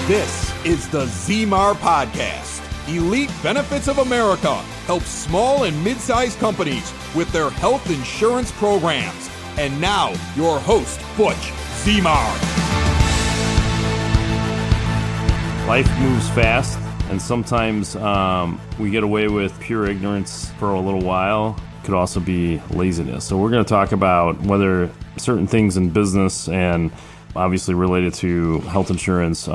This is the ZMAR Podcast. Elite Benefits of America helps small and mid-sized companies with their health insurance programs. And now, your host, Butch ZMAR. Life moves fast, and sometimes we get away with pure ignorance for a little while. It could also be laziness. So we're going to talk about whether certain things in business and obviously related to health insurance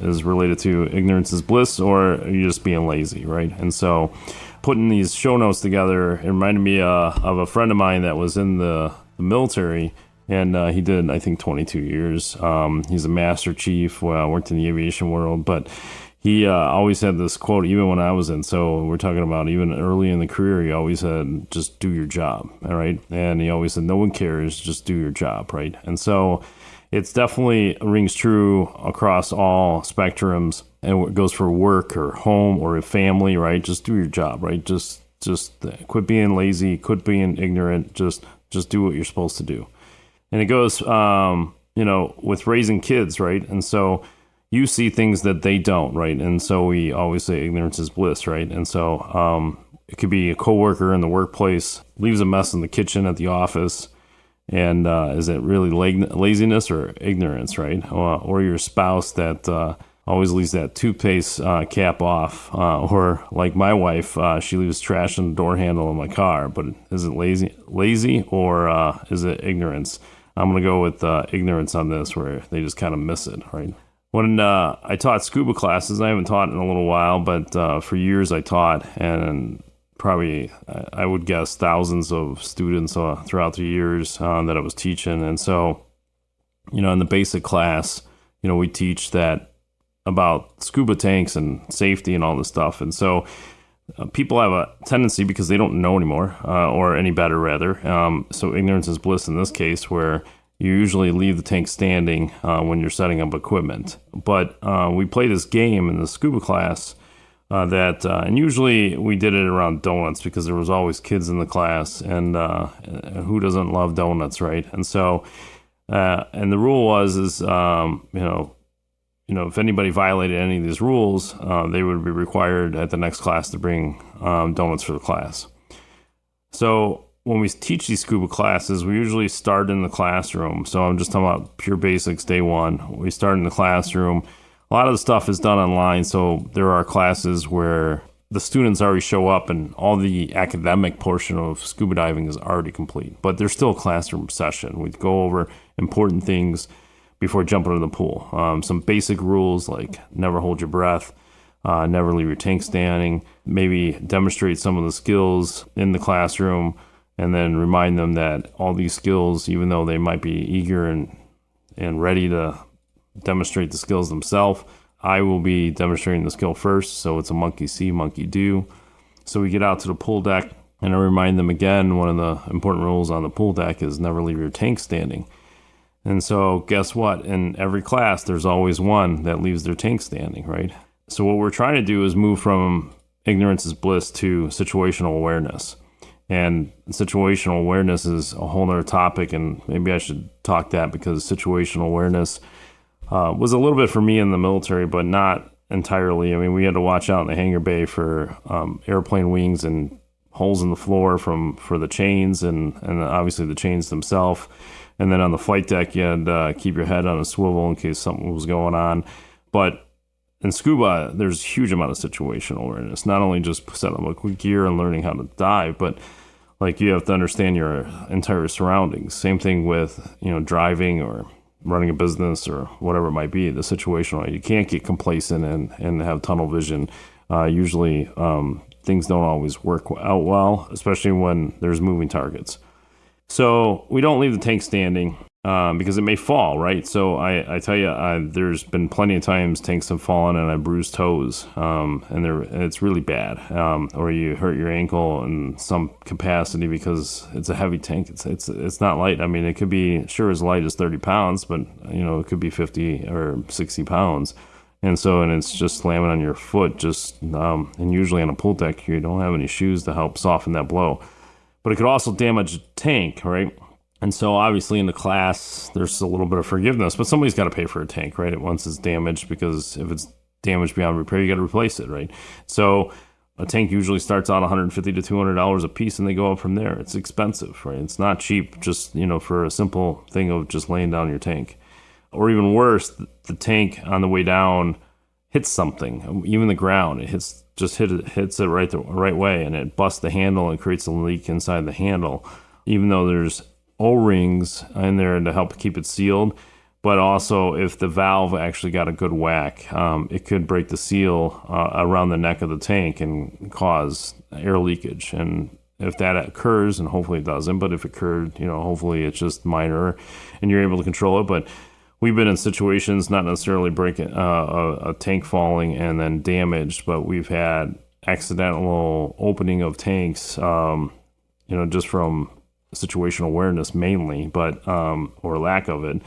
is related to ignorance is bliss, or you're just being lazy, right? And so putting these show notes together, it reminded me of a friend of mine that was in the military, and he did, I think, 22 years. He's a master chief, worked in the aviation world, but he always had this quote, even when I was in. So we're talking about even early in the career, he always said, just do your job, all right? And he always said, no one cares, just do your job, right? And so it's definitely rings true across all spectrums, and it goes for work or home or a family, right? Just do your job, right? Just quit being lazy, quit being ignorant, just do what you're supposed to do. And it goes, with raising kids, right? And so you see things that they don't, right? And so we always say ignorance is bliss, right? And so it could be a coworker in the workplace, leaves a mess in the kitchen at the office. And is it really laziness or ignorance, right? Or your spouse that always leaves that toothpaste cap off. Or like my wife, she leaves trash in the door handle of my car. But is it lazy or is it ignorance? I'm going to go with ignorance on this, where they just kind of miss it, right? When I taught scuba classes, I haven't taught in a little while, but for years I taught, and probably, I would guess, thousands of students throughout the years that I was teaching. And so, in the basic class, we teach that about scuba tanks and safety and all this stuff. And so people have a tendency, because they don't know anymore, or any better, rather. So ignorance is bliss in this case, where you usually leave the tank standing when you're setting up equipment. But we play this game in the scuba class and usually we did it around donuts, because there was always kids in the class, and who doesn't love donuts, right? And so, and the rule was, if anybody violated any of these rules, they would be required at the next class to bring donuts for the class. So when we teach these scuba classes, we usually start in the classroom. So I'm just talking about pure basics, day one. We start in the classroom. A lot of the stuff is done online, so there are classes where the students already show up and all the academic portion of scuba diving is already complete. But there's still a classroom session. We go over important things before jumping into the pool. Some basic rules like never hold your breath, never leave your tank standing, maybe demonstrate some of the skills in the classroom, and then remind them that all these skills, even though they might be eager and ready to demonstrate the skills themselves, I will be demonstrating the skill first. So it's a monkey see, monkey do. So we get out to the pool deck, and I remind them again, one of the important rules on the pool deck is never leave your tank standing. And so guess what? In every class, there's always one that leaves their tank standing, right? So what we're trying to do is move from ignorance is bliss to situational awareness. And situational awareness is a whole nother topic, and maybe I should talk that, because situational awareness was a little bit for me in the military, but not entirely. I mean, we had to watch out in the hangar bay for airplane wings and holes in the floor for the chains, and obviously the chains themselves. And then on the flight deck, you had to keep your head on a swivel in case something was going on. But in scuba, there's a huge amount of situational awareness, not only just setting up gear and learning how to dive, but like you have to understand your entire surroundings. Same thing with, driving or running a business or whatever it might be, the situational. You can't get complacent and have tunnel vision. Usually things don't always work out well, especially when there's moving targets. So we don't leave the tank standing because it may fall, right? So I tell you, there's been plenty of times tanks have fallen and I bruised toes, and it's really bad. Or you hurt your ankle in some capacity because it's a heavy tank. It's not light. I mean, it could be sure as light as 30 pounds, but it could be 50 or 60 pounds. And it's just slamming on your foot, and usually on a pool deck, you don't have any shoes to help soften that blow. But it could also damage the tank, right? And so obviously in the class, there's a little bit of forgiveness, but somebody's got to pay for a tank, right? Once it's damaged, because if it's damaged beyond repair, you got to replace it, right? So a tank usually starts out $150 to $200 a piece, and they go up from there. It's expensive, right? It's not cheap just, for a simple thing of just laying down your tank. Or even worse, the tank on the way down hits something, even the ground. It hits it right the right way, and it busts the handle and creates a leak inside the handle, even though there's O-rings in there to help keep it sealed. But also, if the valve actually got a good whack, it could break the seal around the neck of the tank and cause air leakage. And if that occurs, and hopefully it doesn't, but if it occurred, hopefully it's just minor and you're able to control it. But we've been in situations, not necessarily breaking a tank falling and then damaged, but we've had accidental opening of tanks, just from situational awareness mainly, but or lack of it.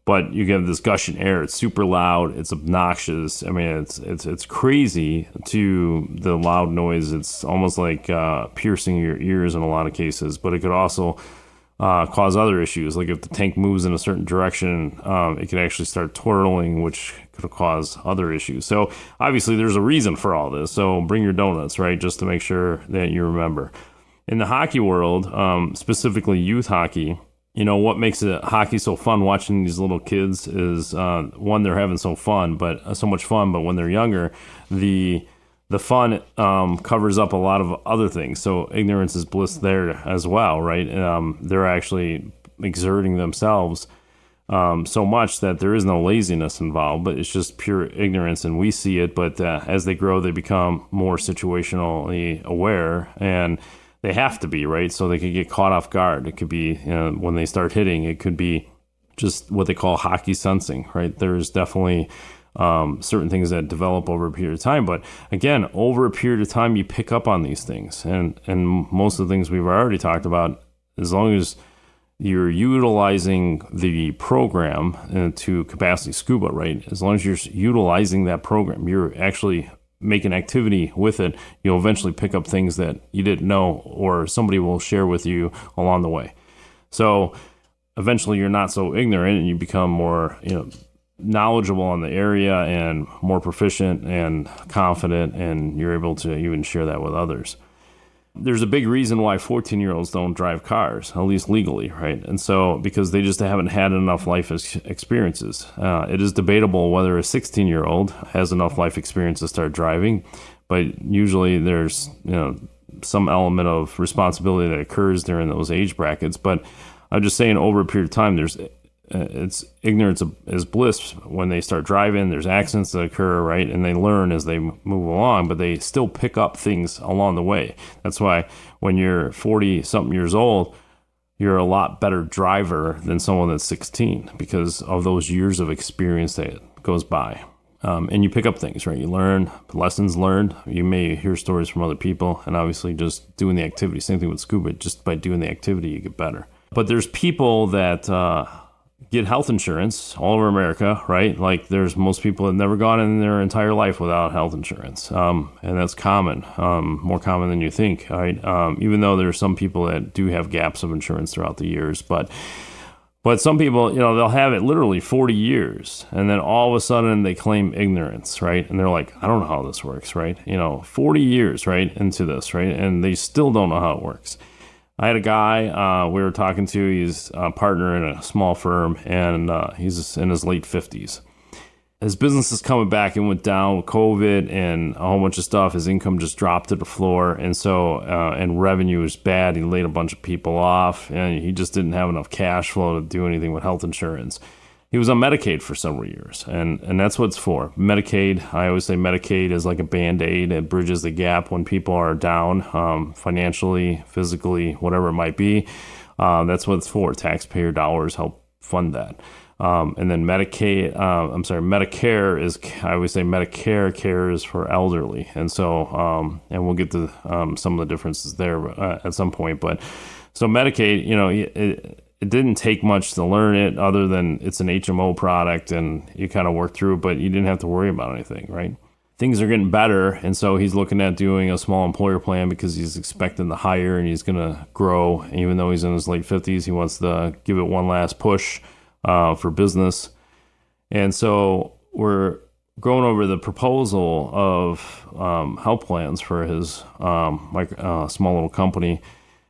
But you get this gushing air. It's super loud. It's obnoxious. I mean, it's crazy to the loud noise. It's almost like piercing your ears in a lot of cases. But it could also cause other issues. Like if the tank moves in a certain direction, it could actually start twirling, which could cause other issues. So obviously there's a reason for all this. So bring your donuts, right? Just to make sure that you remember. In the hockey world, specifically youth hockey, what makes hockey so fun watching these little kids is, one, they're having so much fun, but when they're younger, the fun covers up a lot of other things. So ignorance is bliss there as well, right? They're actually exerting themselves so much that there is no laziness involved, but it's just pure ignorance, and we see it. But as they grow, they become more situationally aware, and they have to be, right? So they could get caught off guard. It could be when they start hitting, it could be just what they call hockey sensing, right? There's definitely certain things that develop over a period of time. But again, over a period of time, you pick up on these things. And most of the things we've already talked about, as long as you're utilizing the program to capacity scuba, right? As long as you're utilizing that program, you're actually make an activity with it, you'll eventually pick up things that you didn't know, or somebody will share with you along the way. So eventually you're not so ignorant, and you become more, knowledgeable in the area and more proficient and confident, and you're able to even share that with others. There's a big reason why 14-year-olds don't drive cars, at least legally, right? And so, because they just haven't had enough life experiences. It is debatable whether a 16-year-old has enough life experience to start driving, but usually there's, some element of responsibility that occurs during those age brackets. But I'm just saying, over a period of time, it's ignorance is bliss when they start driving. There's accidents that occur, right? And they learn as they move along, but they still pick up things along the way. That's why when you're 40-something years old, you're a lot better driver than someone that's 16, because of those years of experience that goes by. And you pick up things, right? You learn lessons learned. You may hear stories from other people, and obviously just doing the activity. Same thing with scuba. Just by doing the activity, you get better. But there's people that get health insurance all over America, right? Like there's most people that have never gone in their entire life without health insurance. And that's common, more common than you think, right? Even though there's some people that do have gaps of insurance throughout the years, but some people, they'll have it literally 40 years, and then all of a sudden they claim ignorance, right? And they're like, I don't know how this works, right? 40 years, right, into this, right? And they still don't know how it works. I had a guy we were talking to. He's a partner in a small firm, and he's in his late 50s. His business is coming back and went down with COVID and a whole bunch of stuff. His income just dropped to the floor, and so and revenue was bad. He laid a bunch of people off, and he just didn't have enough cash flow to do anything with health insurance. He was on Medicaid for several years, and that's what it's for. Medicaid, I always say Medicaid is like a Band-Aid. It bridges the gap when people are down financially, physically, whatever it might be. That's what it's for. Taxpayer dollars help fund that. And then Medicare is, I always say Medicare care is for elderly. And so, and we'll get to some of the differences there at some point. But so Medicaid, it didn't take much to learn it, other than it's an HMO product and you kind of work through it, but you didn't have to worry about anything, right? things are getting better. And so he's looking at doing a small employer plan because he's expecting to hire and he's going to grow. Even though he's in his late 50s, he wants to give it one last push for business. And so we're going over the proposal of health plans for his small little company.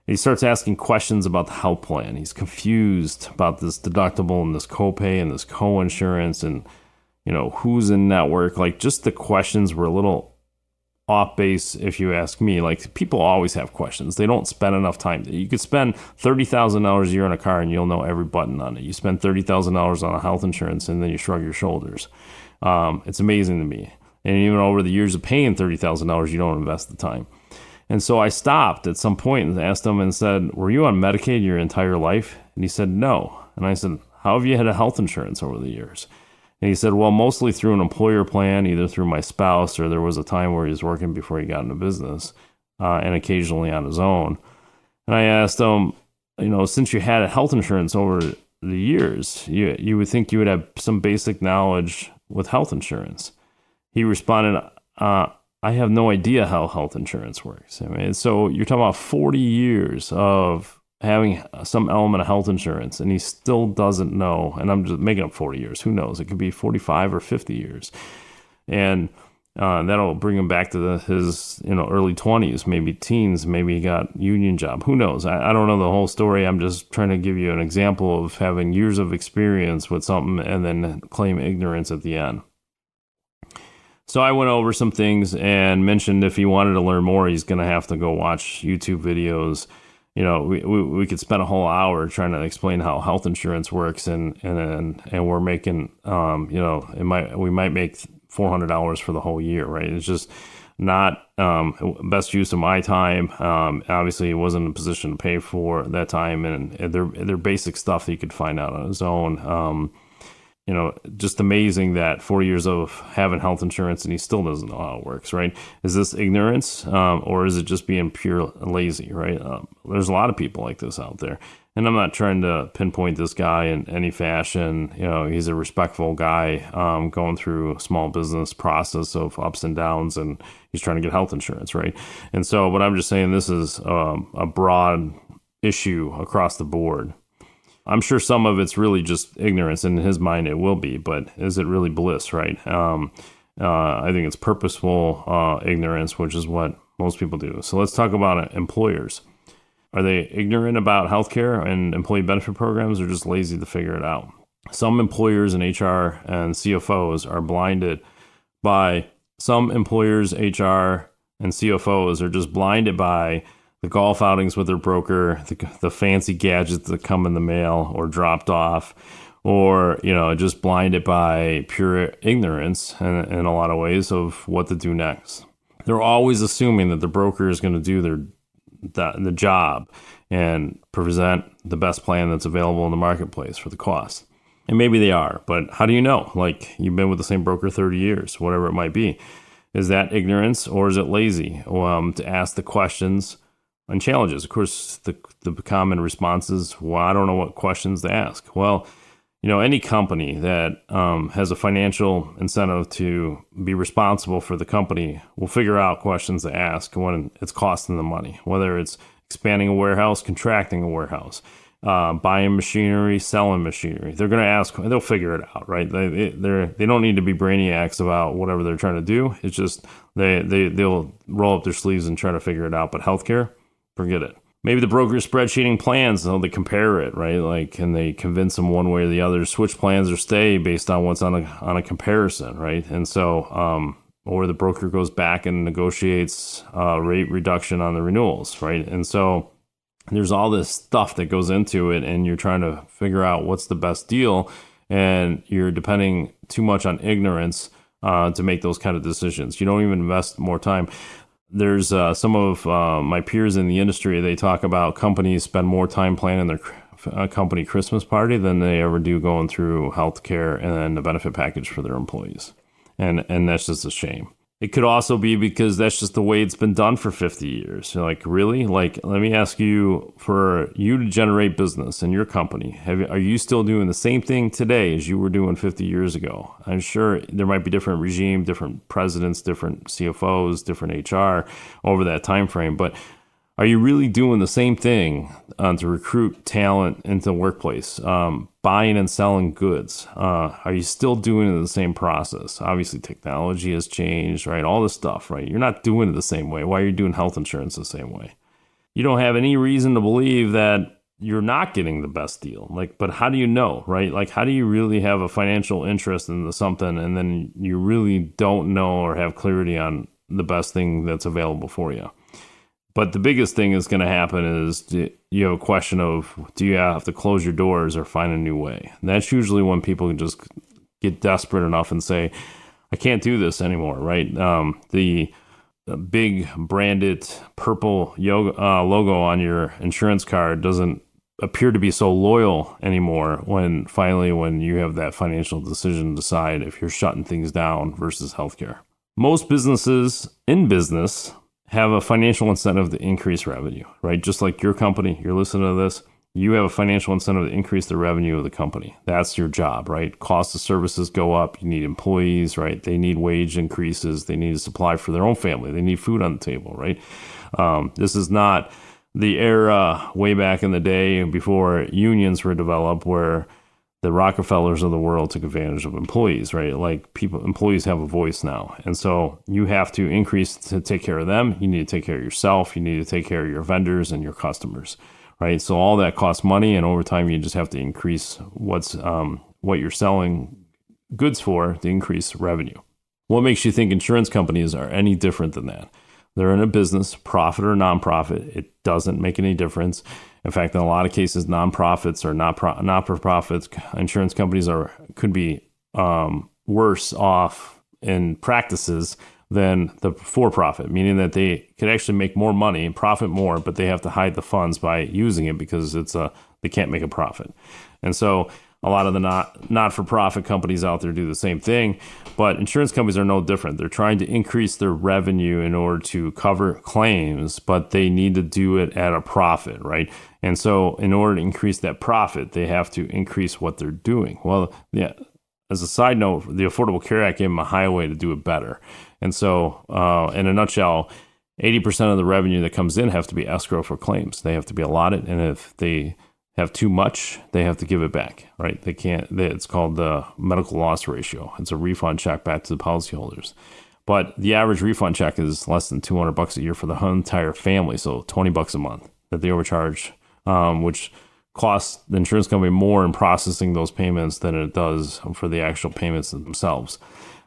He starts asking questions about the health plan. He's confused about this deductible and this copay and this co-insurance and, who's in network. Like, just the questions were a little off base, if you ask me. Like, people always have questions. They don't spend enough time. You could spend $30,000 a year on a car and you'll know every button on it. You spend $30,000 on a health insurance and then you shrug your shoulders. It's amazing to me. And even over the years of paying $30,000, you don't invest the time. And so I stopped at some point and asked him and said, were you on Medicaid your entire life? And he said, no. And I said, how have you had a health insurance over the years? And he said, well, mostly through an employer plan, either through my spouse or there was a time where he was working before he got into business, and occasionally on his own. And I asked him, since you had a health insurance over the years, you would think you would have some basic knowledge with health insurance. He responded, I have no idea how health insurance works. I mean, so you're talking about 40 years of having some element of health insurance, and he still doesn't know. And I'm just making up 40 years. Who knows? It could be 45 or 50 years. And that'll bring him back to his early 20s, maybe teens. Maybe he got union job. Who knows? I don't know the whole story. I'm just trying to give you an example of having years of experience with something and then claim ignorance at the end. So I went over some things and mentioned if he wanted to learn more, he's going to have to go watch YouTube videos. We could spend a whole hour trying to explain how health insurance works, and we're making, we might make $400 for the whole year, right? It's just not best use of my time. Obviously, he wasn't in a position to pay for that time, and they're basic stuff that he could find out on his own. Just amazing that 40 years of having health insurance and he still doesn't know how it works, right? Is this ignorance or is it just being pure lazy, right? There's a lot of people like this out there. And I'm not trying to pinpoint this guy in any fashion. He's a respectful guy going through a small business process of ups and downs, and he's trying to get health insurance, right? And so, but I'm just saying this is a broad issue across the board. I'm sure some of it's really just ignorance. In his mind, it will be, but is it really bliss, right? I think it's purposeful ignorance, which is what most people do. So let's talk about employers. Are they ignorant about healthcare and employee benefit programs, or just lazy to figure it out? Some employers in HR and CFOs are blinded by some employers, HR and CFOs are just blinded by the golf outings with their broker, the fancy gadgets that come in the mail or dropped off, or, just blinded by pure ignorance in a lot of ways of what to do next. They're always assuming that the broker is going to do the job and present the best plan that's available in the marketplace for the cost. And maybe they are, but how do you know? Like, you've been with the same broker 30 years, whatever it might be. Is that ignorance, or is it lazy to ask the questions and challenges? Of course, the common response is, well, I don't know what questions to ask. Well, any company that has a financial incentive to be responsible for the company will figure out questions to ask when it's costing them money, whether it's expanding a warehouse, contracting a warehouse, buying machinery, selling machinery. They're going to ask, they'll figure it out, right? They don't need to be brainiacs about whatever they're trying to do. It's just they'll roll up their sleeves and try to figure it out. But healthcare, forget it. Maybe the broker's spreadsheeting plans, so they compare it, right? Like, can they convince them one way or the other, switch plans or stay based on what's on a comparison, right? And so, or the broker goes back and negotiates rate reduction on the renewals, right? And so there's all this stuff that goes into it, and you're trying to figure out what's the best deal, and you're depending too much on ignorance to make those kind of decisions. You don't even invest more time. There's some of my peers in the industry, they talk about companies spend more time planning their company Christmas party than they ever do going through healthcare and the benefit package for their employees. And that's just a shame. It could also be because that's just the way it's been done for 50 years. You're like, really? Like, let me ask you, for you to generate business in your company, are you still doing the same thing today as you were doing 50 years ago? I'm sure there might be different regime, different presidents, different CFOs, different HR over that time frame, but are you really doing the same thing to recruit talent into the workplace, buying and selling goods? Are you still doing it the same process? Obviously, technology has changed, right? All this stuff, right? You're not doing it the same way. Why are you doing health insurance the same way? You don't have any reason to believe that you're not getting the best deal. Like, but how do you know, right? Like, how do you really have a financial interest into something and then you really don't know or have clarity on the best thing that's available for you? But the biggest thing is going to happen is you have a question of, do you have to close your doors or find a new way? And that's usually when people just get desperate enough and say, I can't do this anymore, right? The big branded purple logo on your insurance card doesn't appear to be so loyal anymore when you have that financial decision to decide if you're shutting things down versus healthcare. Most businesses in business have a financial incentive to increase revenue, right? Just like your company, you're listening to this, you have a financial incentive to increase the revenue of the company. That's your job, right? Cost of services go up. You need employees, right? They need wage increases. They need to supply for their own family. They need food on the table, right? This is not the era way back in the day before unions were developed where the Rockefellers of the world took advantage of employees, right? Like employees have a voice now. And so you have to increase to take care of them. You need to take care of yourself. You need to take care of your vendors and your customers, right? So all that costs money. And over time, you just have to increase what you're selling goods for to increase revenue. What makes you think insurance companies are any different than that? They're in a business, profit or nonprofit. It doesn't make any difference. In fact, in a lot of cases, nonprofits or not-for-profits, insurance companies could be worse off in practices than the for-profit, meaning that they could actually make more money and profit more, but they have to hide the funds by using it because they can't make a profit. And so a lot of the not-for-profit companies out there do the same thing, but insurance companies are no different. They're trying to increase their revenue in order to cover claims, but they need to do it at a profit, right? And so in order to increase that profit, they have to increase what they're doing. Well, yeah, as a side note, the Affordable Care Act gave them a highway to do it better. And so in a nutshell, 80% of the revenue that comes in have to be escrow for claims. They have to be allotted, and if they have too much, they have to give it back, right? They can't. It's called the medical loss ratio. It's a refund check back to the policyholders. But the average refund check is less than $200 a year for the whole entire family, so $20 a month that they overcharge, which costs the insurance company more in processing those payments than it does for the actual payments themselves.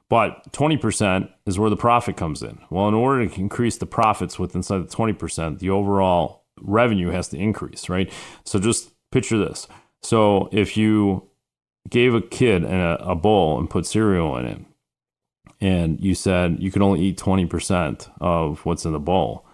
But 20% is where the profit comes in. Well, in order to increase the profits with inside the 20%, the overall revenue has to increase, right? So just picture this. So if you gave a kid a bowl and put cereal in it, and you said you could only eat 20% of what's in the bowl,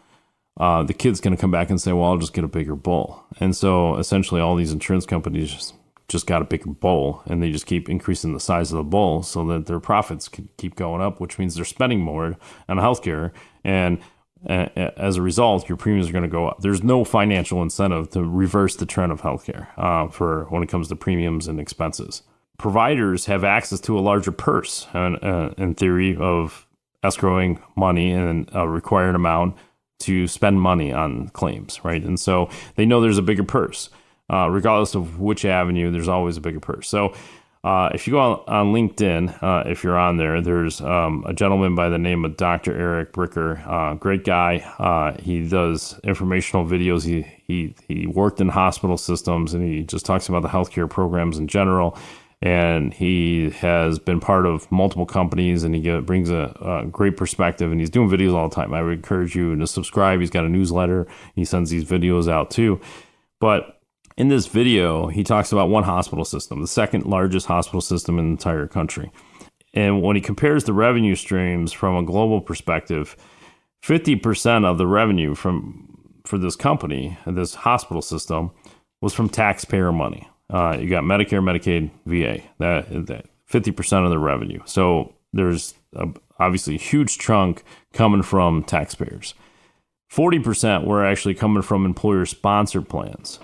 the kid's going to come back and say, well, I'll just get a bigger bowl. And so essentially all these insurance companies just got a bigger bowl, and they just keep increasing the size of the bowl so that their profits can keep going up, which means they're spending more on healthcare. And as a result, your premiums are going to go up. There's no financial incentive to reverse the trend of healthcare for when it comes to premiums and expenses. Providers have access to a larger purse, in theory, of escrowing money and a required amount to spend money on claims, right? And so they know there's a bigger purse. Regardless of which avenue, there's always a bigger purse. So if you go on LinkedIn, if you're on there, there's a gentleman by the name of Dr. Eric Bricker, great guy. He does informational videos. He worked in hospital systems, and he just talks about the healthcare programs in general. And he has been part of multiple companies, and he brings a great perspective, and he's doing videos all the time. I would encourage you to subscribe. He's got a newsletter. He sends these videos out too. But in this video, he talks about one hospital system, the second largest hospital system in the entire country. And when he compares the revenue streams from a global perspective, 50% of the revenue for this company, this hospital system, was from taxpayer money. You got Medicare, Medicaid, VA, that 50% of the revenue. So there's a obviously a huge chunk coming from taxpayers. 40% were actually coming from employer-sponsored plans.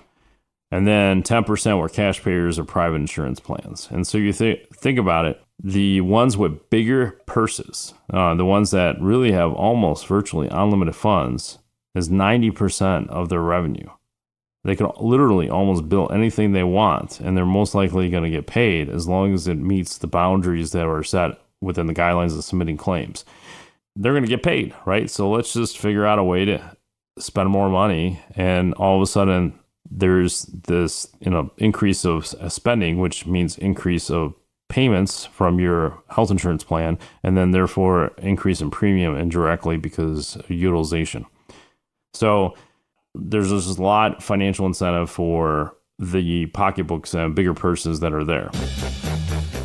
And then 10% were cash payers or private insurance plans. And so you think about it, the ones with bigger purses, the ones that really have almost virtually unlimited funds, is 90% of their revenue. They can literally almost bill anything they want, and they're most likely going to get paid as long as it meets the boundaries that are set within the guidelines of submitting claims. They're going to get paid, right? So let's just figure out a way to spend more money, and all of a sudden there's this increase of spending, which means increase of payments from your health insurance plan, and then therefore increase in premium indirectly because of utilization. So there's just a lot of financial incentive for the pocketbooks and bigger purses that are there.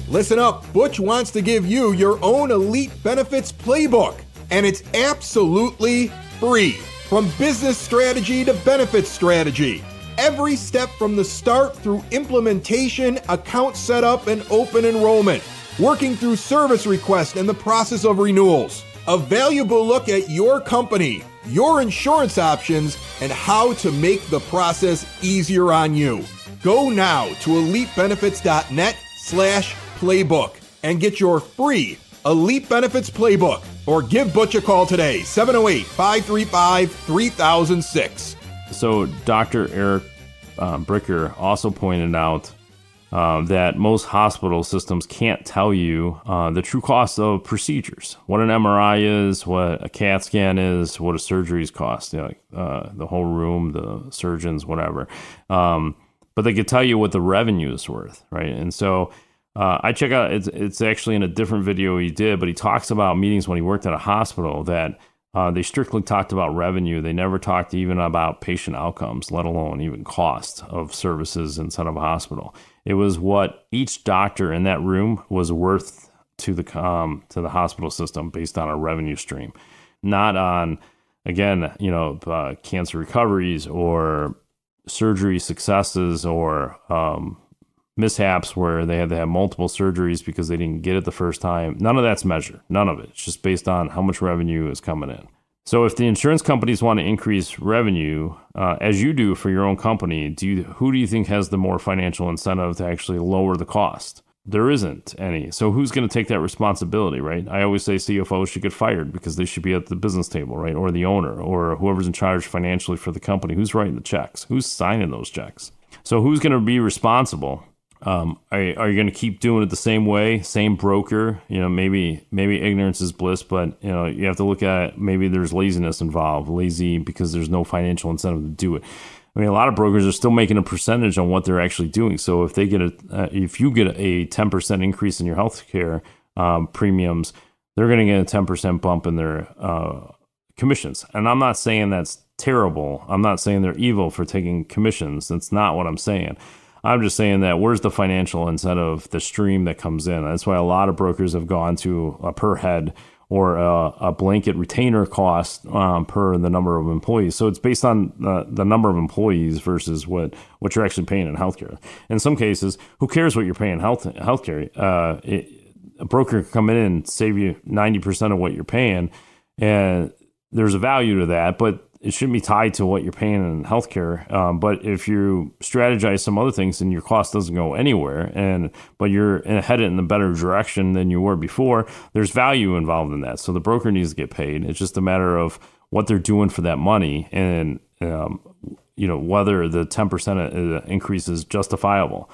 Listen up, Butch wants to give you your own Elite Benefits Playbook, and it's absolutely free. From business strategy to benefits strategy, every step from the start through implementation, account setup, and open enrollment, working through service requests and the process of renewals. A valuable look at your company, your insurance options, and how to make the process easier on you. Go now to elitebenefits.net/playbook and get your free Elite Benefits Playbook, or give Butch a call today, 708-535-3006. So Dr. Eric Bricker also pointed out that most hospital systems can't tell you the true cost of procedures, what an MRI is, what a CAT scan is, what a surgeries cost, the whole room, the surgeons, whatever. But they could tell you what the revenue is worth, right? And so I check out, it's actually in a different video he did, but he talks about meetings when he worked at a hospital that they strictly talked about revenue. They never talked even about patient outcomes, let alone even cost of services inside of a hospital. It was what each doctor in that room was worth to the hospital system based on a revenue stream, not on, again, cancer recoveries or surgery successes or mishaps where they had to have multiple surgeries because they didn't get it the first time. None of that's measured. None of it. It's just based on how much revenue is coming in. So if the insurance companies want to increase revenue, as you do for your own company, who do you think has the more financial incentive to actually lower the cost? There isn't any. So who's going to take that responsibility, right? I always say CFOs should get fired because they should be at the business table, right? Or the owner or whoever's in charge financially for the company. Who's writing the checks? Who's signing those checks? So who's going to be responsible? Are you going to keep doing it the same way, same broker? Maybe ignorance is bliss, but you have to look at it. Maybe there's laziness involved, lazy because there's no financial incentive to do it. I mean, a lot of brokers are still making a percentage on what they're actually doing. So if you get a 10% increase in your healthcare premiums, they're going to get a 10% bump in their commissions. And I'm not saying that's terrible. I'm not saying they're evil for taking commissions. That's not what I'm saying. I'm just saying that where's the financial incentive, the stream that comes in? That's why a lot of brokers have gone to a per head or a blanket retainer cost per the number of employees. So it's based on the number of employees versus what you're actually paying in healthcare. In some cases, who cares what you're paying in healthcare? A broker can come in and save you 90% of what you're paying, and there's a value to that, but it shouldn't be tied to what you're paying in healthcare. But if you strategize some other things and your cost doesn't go anywhere, but you're headed in a better direction than you were before, there's value involved in that. So the broker needs to get paid. It's just a matter of what they're doing for that money and whether the 10% increase is justifiable.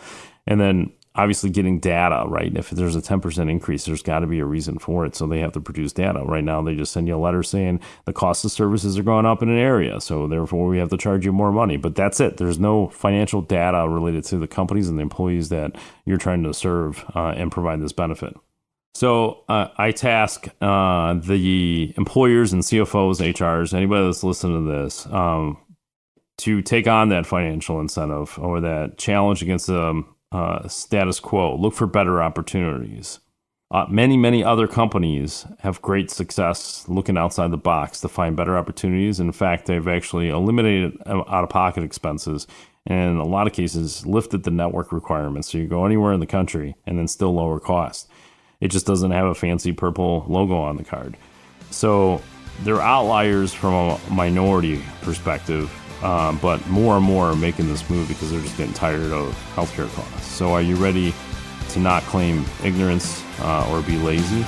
And then obviously getting data, right? If there's a 10% increase, there's got to be a reason for it. So they have to produce data. Right now, they just send you a letter saying the cost of services are going up in an area. So therefore, we have to charge you more money. But that's it. There's no financial data related to the companies and the employees that you're trying to serve and provide this benefit. So I task the employers and CFOs, HRs, anybody that's listening to this, to take on that financial incentive or that challenge against the status quo. Look for better opportunities. Many other companies have great success looking outside the box to find better opportunities. In fact, they've actually eliminated out-of-pocket expenses and in a lot of cases lifted the network requirements. So you go anywhere in the country and then still lower cost. It just doesn't have a fancy purple logo on the card. So they're outliers from a minority perspective, but more and more are making this move because they're just getting tired of healthcare costs. So are you ready to not claim ignorance or be lazy?